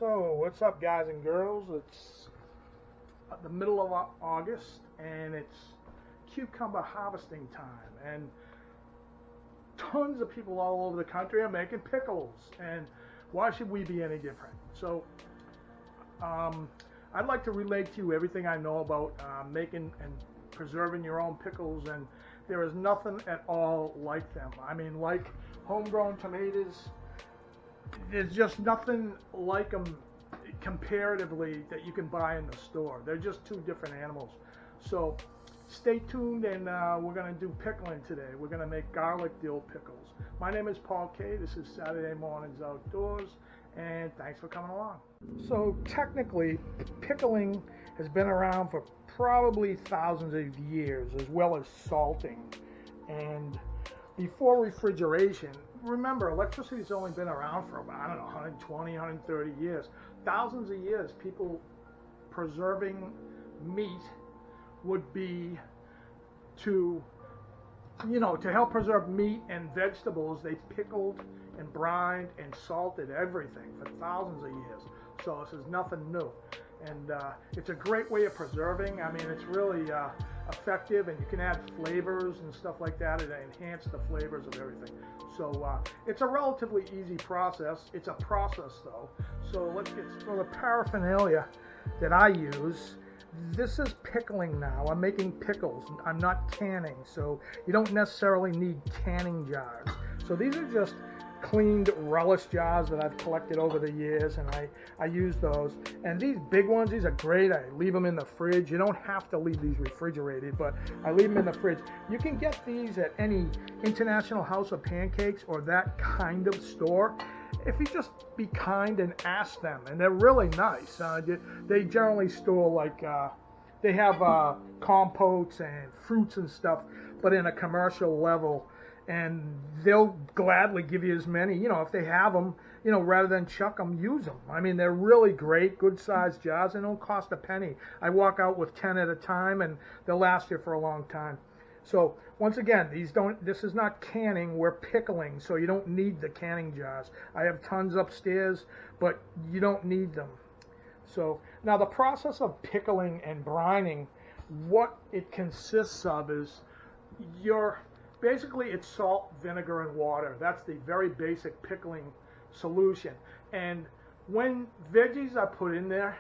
So, what's up, guys and girls? It's the middle of August, and it's cucumber harvesting time, and tons of people all over the country are making pickles, and why should we be any different? So, I'd like to relate to you everything I know about making and preserving your own pickles, and there is nothing at all like them. I mean, like homegrown tomatoes, there's just nothing like them comparatively that you can buy in the store. They're just two different animals. So stay tuned, and we're going to do pickling today. We're going to make garlic dill pickles. My name is Paul K. This is Saturday Mornings Outdoors, and thanks for coming along. So technically, pickling has been around for probably thousands of years, as well as salting. And before refrigeration, remember, electricity's only been around for about, 120, 130 years. Thousands of years, people preserving meat would be to help preserve meat and vegetables. They pickled and brined and salted everything for thousands of years. So this is nothing new. And it's a great way of preserving. I mean, it's really effective, and you can add flavors and stuff like that and enhance the flavors of everything. So it's a relatively easy process. It's a process, though. So let's get started. The paraphernalia that I use, this is pickling now. I'm making pickles. I'm not canning, so you don't necessarily need canning jars. So these are just cleaned relish jars that I've collected over the years, and I use those. And these big ones, these are great. I leave them in the fridge. You don't have to leave these refrigerated, but I leave them in the fridge. You can get these at any International House of Pancakes or that kind of store if you just be kind and ask them, and they're really nice. They generally store they have compotes and fruits and stuff, but in a commercial level, and they'll gladly give you as many, if they have them, rather than chuck them, use them. I mean, they're really great, good sized jars, and don't cost a penny. I walk out with 10 at a time, and they'll last you for a long time. So once again, this is not canning, we're pickling, so you don't need the canning jars. I have tons upstairs, but you don't need them. So now the process of pickling and brining, what it consists of is basically it's salt, vinegar, and water. That's the very basic pickling solution. And when veggies are put in there,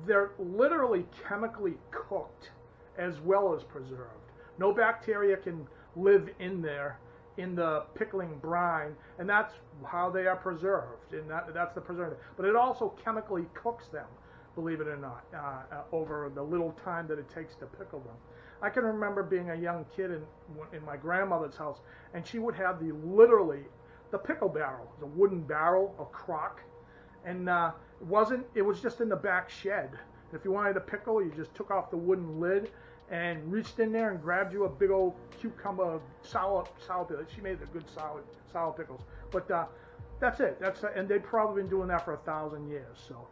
they're literally chemically cooked as well as preserved. No bacteria can live in there in the pickling brine, and that's how they are preserved, and that's the preservative. But it also chemically cooks them, believe it or not, over the little time that it takes to pickle them. I can remember being a young kid in my grandmother's house, and she would have the pickle barrel, the wooden barrel, a crock, and it was just in the back shed. If you wanted a pickle, you just took off the wooden lid and reached in there and grabbed you a big old cucumber sour pickle. She made a good sour pickles. But that's it. And they've probably been doing that for 1,000 years. So,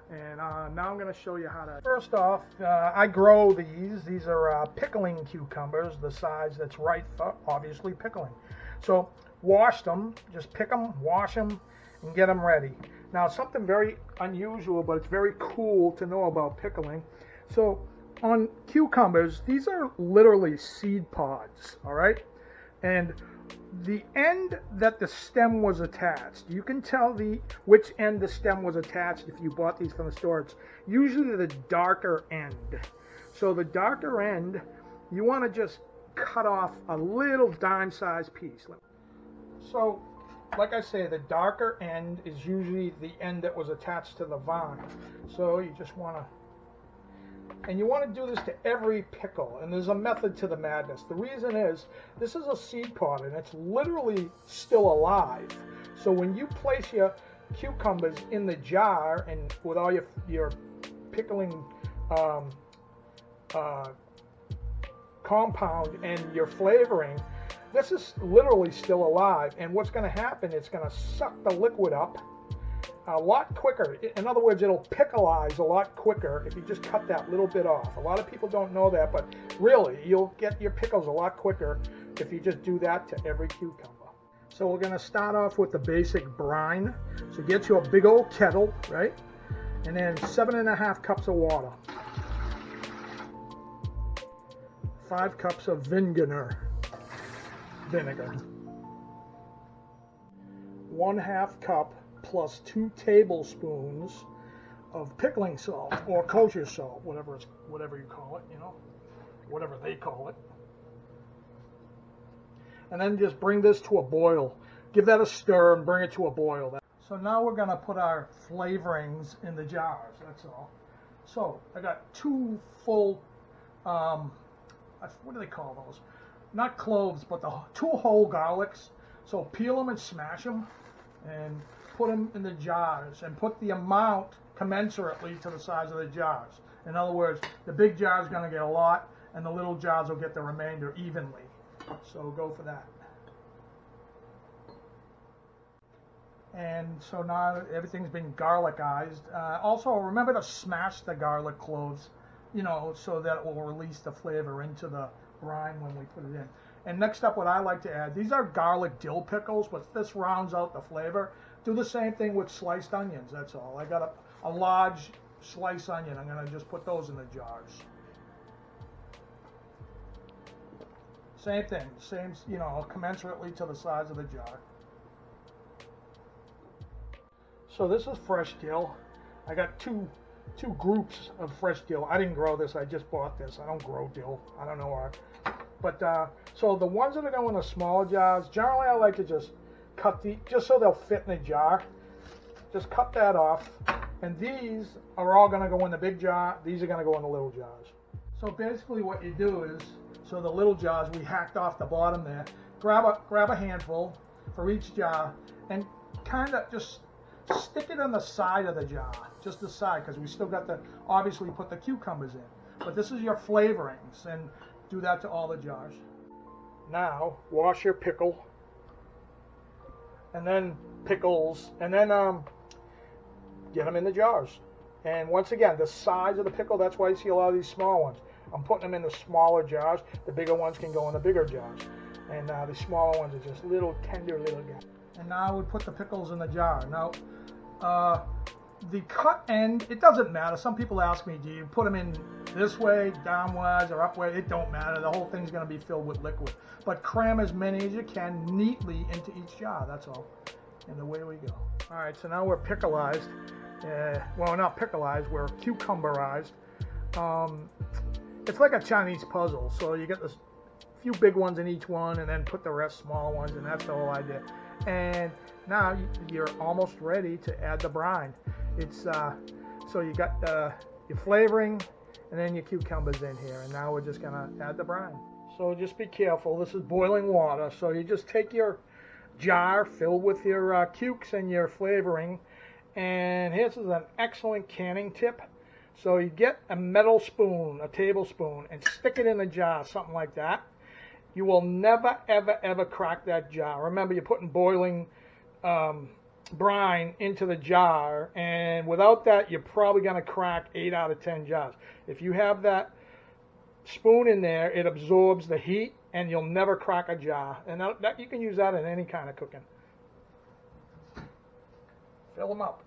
and now I'm going to show you how to. First off, I grow these. These are pickling cucumbers, the size that's right for obviously pickling. So wash them, just pick them, wash them, and get them ready. Now, something very unusual, but it's very cool to know about pickling. So on cucumbers, these are literally seed pods, all right? And the end that the stem was attached, you can tell which end the stem was attached if you bought these from the store. It's usually the darker end. So the darker end, you want to just cut off a little dime-sized piece. So, like I say, the darker end is usually the end that was attached to the vine. So you just want to, and you want to do this to every pickle, and there's a method to the madness. The reason is, this is a seed pod, and it's literally still alive. So when you place your cucumbers in the jar, and with all your pickling compound and your flavoring, this is literally still alive, and what's going to happen, it's going to suck the liquid up a lot quicker. In other words, it'll pickleize a lot quicker if you just cut that little bit off. A lot of people don't know that, but really, you'll get your pickles a lot quicker if you just do that to every cucumber. So we're going to start off with the basic brine. So get you a big old kettle, right? And then 7.5 cups of water. 5 cups of vinegar. 1/2 cup plus 2 tablespoons of pickling salt or kosher salt, whatever you call it, you know, whatever they call it. And then just bring this to a boil. Give that a stir and bring it to a boil. So now we're going to put our flavorings in the jars, that's all. So I got 2 full, what do they call those? Not cloves, but the 2 whole garlics. So peel them and smash them and put them in the jars and put the amount commensurately to the size of the jars. In other words, the big jar is going to get a lot and the little jars will get the remainder evenly. So go for that. And so now everything's been garlicized. Also, remember to smash the garlic cloves, you know, so that it will release the flavor into the brine when we put it in. And next up, what I like to add, these are garlic dill pickles, but this rounds out the flavor. Do the same thing with sliced onions, that's all. I got a large sliced onion. I'm going to just put those in the jars. Same thing, same, you know, commensurately to the size of the jar. So this is fresh dill. I got two groups of fresh dill. I didn't grow this, I just bought this. I don't grow dill, I don't know why. But so the ones that are going in the smaller jars, generally I like to just cut just so they'll fit in the jar. Just cut that off. And these are all going to go in the big jar. These are going to go in the little jars. So basically what you do is, so the little jars, we hacked off the bottom there. Grab a handful for each jar and kind of just stick it on the side of the jar, just the side, because we still got to obviously put the cucumbers in. But this is your flavorings, and do that to all the jars. Now wash your pickle, and then pickles, and then get them in the jars. And once again, the size of the pickle, that's why you see a lot of these small ones. I'm putting them in the smaller jars. The bigger ones can go in the bigger jars. And the smaller ones are just little tender little guys. And now I would put the pickles in the jar. Now, the cut end, it doesn't matter. Some people ask me, do you put them in this way, downwards, or upward? It don't matter. The whole thing's going to be filled with liquid. But cram as many as you can neatly into each jar. That's all. And away we go. All right, so now we're pickleized. Well, not pickleized, we're cucumberized. It's like a Chinese puzzle. So you get this few big ones in each one and then put the rest small ones, and that's the whole idea. And now you're almost ready to add the brine. It's so you got your flavoring and then your cucumbers in here, and now we're just gonna add the brine. So just be careful. This is boiling water, so you just take your jar filled with your cukes and your flavoring, and here's an excellent canning tip. So you get a metal spoon, a tablespoon, and stick it in the jar, something like that. You will never, ever, ever crack that jar. Remember, you're putting boiling brine into the jar, and without that, you're probably going to crack 8 out of 10 jars. If you have that spoon in there, it absorbs the heat, and you'll never crack a jar. And that you can use that in any kind of cooking. Fill them up.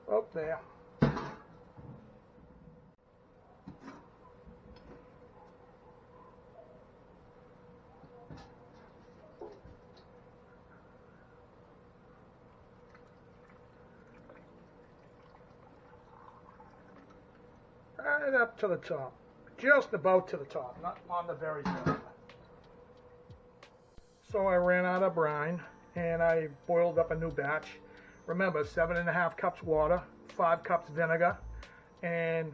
Up there. Right up to the top. Just about to the top, not on the very top. So I ran out of brine and I boiled up a new batch. Remember, 7.5 cups water, 5 cups vinegar, and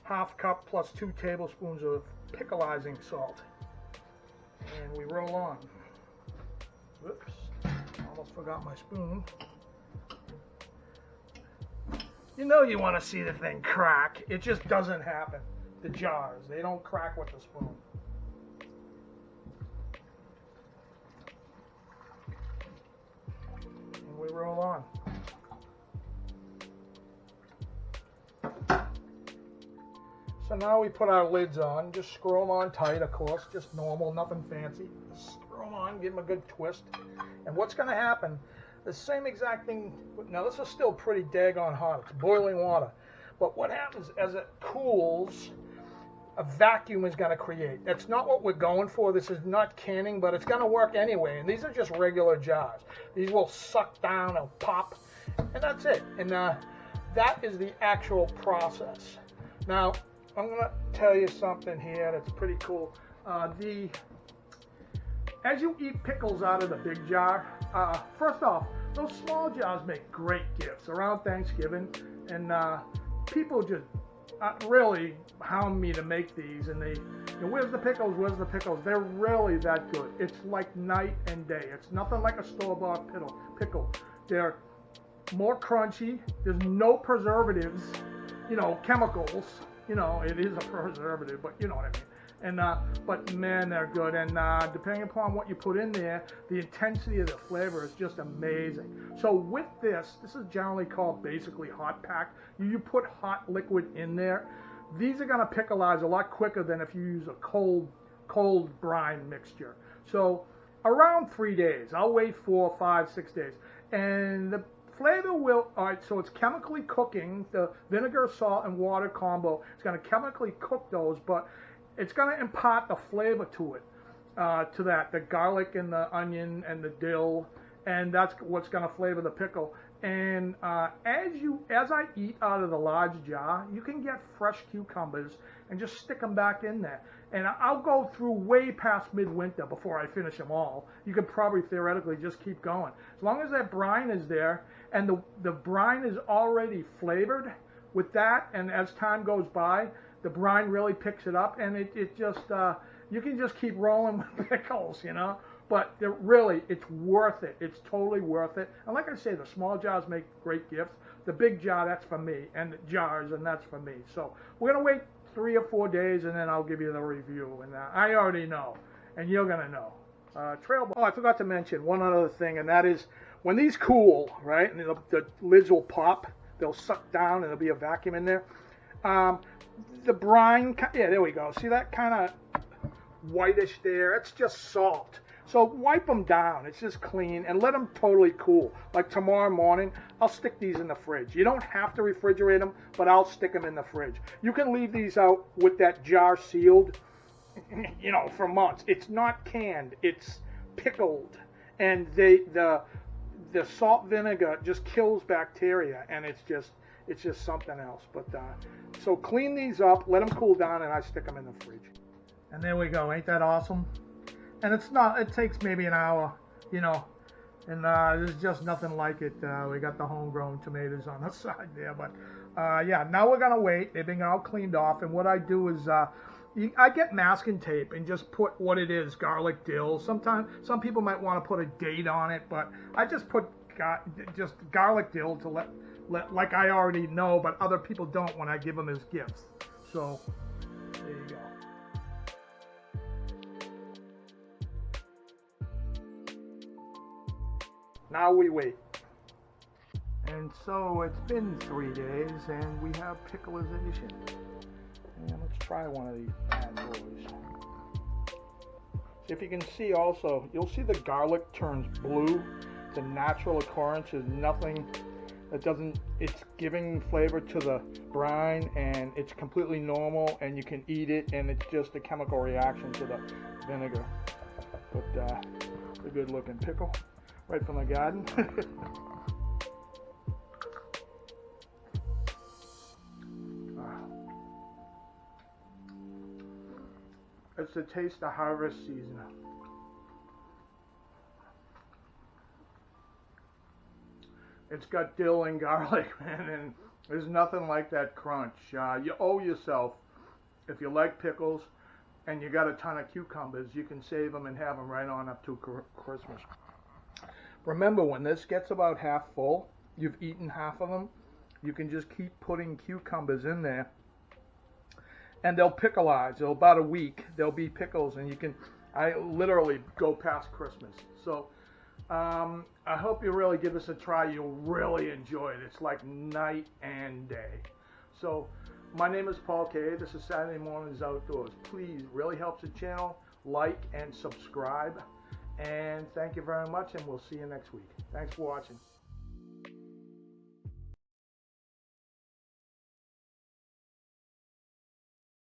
1/2 cup plus 2 tablespoons of pickleizing salt. And we roll on. Whoops, almost forgot my spoon. You know you want to see the thing crack. It just doesn't happen. The jars, they don't crack with the spoon. we roll on. So now we put our lids on, just screw them on tight, of course, just normal, nothing fancy. Just screw them on, give them a good twist. And what's going to happen, the same exact thing, now this is still pretty daggone hot, it's boiling water. But what happens as it cools, a vacuum is going to create. That's not what we're going for. This is not canning, but it's going to work anyway. And these are just regular jars. These will suck down and pop, and that's it. And that is the actual process. Now, I'm going to tell you something here that's pretty cool. As you eat pickles out of the big jar, first off, those small jars make great gifts around Thanksgiving, and people just really hound me to make these, and where's the pickles, where's the pickles? They're really that good. It's like night and day. It's nothing like a store-bought pickle. They're more crunchy. There's no preservatives, chemicals. It is a preservative, but you know what I mean. And but man, they're good. And depending upon what you put in there, the intensity of the flavor is just amazing. So with this is generally called basically hot pack. You put hot liquid in there. These are going to pickleize a lot quicker than if you use a cold brine mixture. So around 3 days. I'll wait 4, 5, 6 days, and the flavor will, all right, so it's chemically cooking, the vinegar, salt, and water combo. It's going to chemically cook those, but it's going to impart the flavor to it, to that, the garlic and the onion and the dill, and that's what's going to flavor the pickle. And as I eat out of the large jar, you can get fresh cucumbers and just stick them back in there. And I'll go through way past midwinter before I finish them all. You could probably theoretically just keep going. As long as that brine is there, and the brine is already flavored with that, and as time goes by, the brine really picks it up, and it just, you can just keep rolling with pickles, But it's worth it. It's totally worth it. And like I say, the small jars make great gifts. The big jar, that's for me, and the jars, and that's for me. So we're going to wait 3 or 4 days, and then I'll give you the review. And I already know, and you're going to know. Oh, I forgot to mention one other thing, and that is when these cool, right, and the lids will pop, they'll suck down, and there'll be a vacuum in there. The brine, yeah, there we go. See that kind of whitish there? It's just salt. So wipe them down. It's just clean, and let them totally cool. Like tomorrow morning, I'll stick these in the fridge. You don't have to refrigerate them, but I'll stick them in the fridge. You can leave these out with that jar sealed, for months. It's not canned. It's pickled, and the salt vinegar just kills bacteria, and it's just something else. But so clean these up, let them cool down, and I stick them in the fridge. And there we go. Ain't that awesome? And it takes maybe an hour, and there's just nothing like it. We got the homegrown tomatoes on the side there, but yeah, now we're gonna wait. They've been all cleaned off, and what I do is I get masking tape and just put what it is, garlic, dill. Sometimes some people might want to put a date on it, but I just put just garlic, dill to let like I already know, but other people don't when I give them as gifts. So there you go. Now we wait. And so it's been 3 days, and we have picklization. And let's try one of these bad boys. If you can see also, you'll see the garlic turns blue. It's a natural occurrence. There's nothing that doesn't, it's giving flavor to the brine, and it's completely normal, and you can eat it, and it's just a chemical reaction to the vinegar. But it's a good looking pickle. Right from the garden. It's the taste of harvest season. It's got dill and garlic, man, and there's nothing like that crunch. You owe yourself, if you like pickles and you got a ton of cucumbers, you can save them and have them right on up to Christmas. Remember, when this gets about half full, you've eaten half of them, you can just keep putting cucumbers in there, and they'll pickleize. They'll about a week, they'll be pickles, and I literally go past Christmas. So I hope you really give this a try. You'll really enjoy it. It's like night and day. So, my name is Paul K. This is Saturday Mornings Outdoors. Please, really helps the channel. Like and subscribe. And thank you very much, and we'll see you next week. Thanks for watching.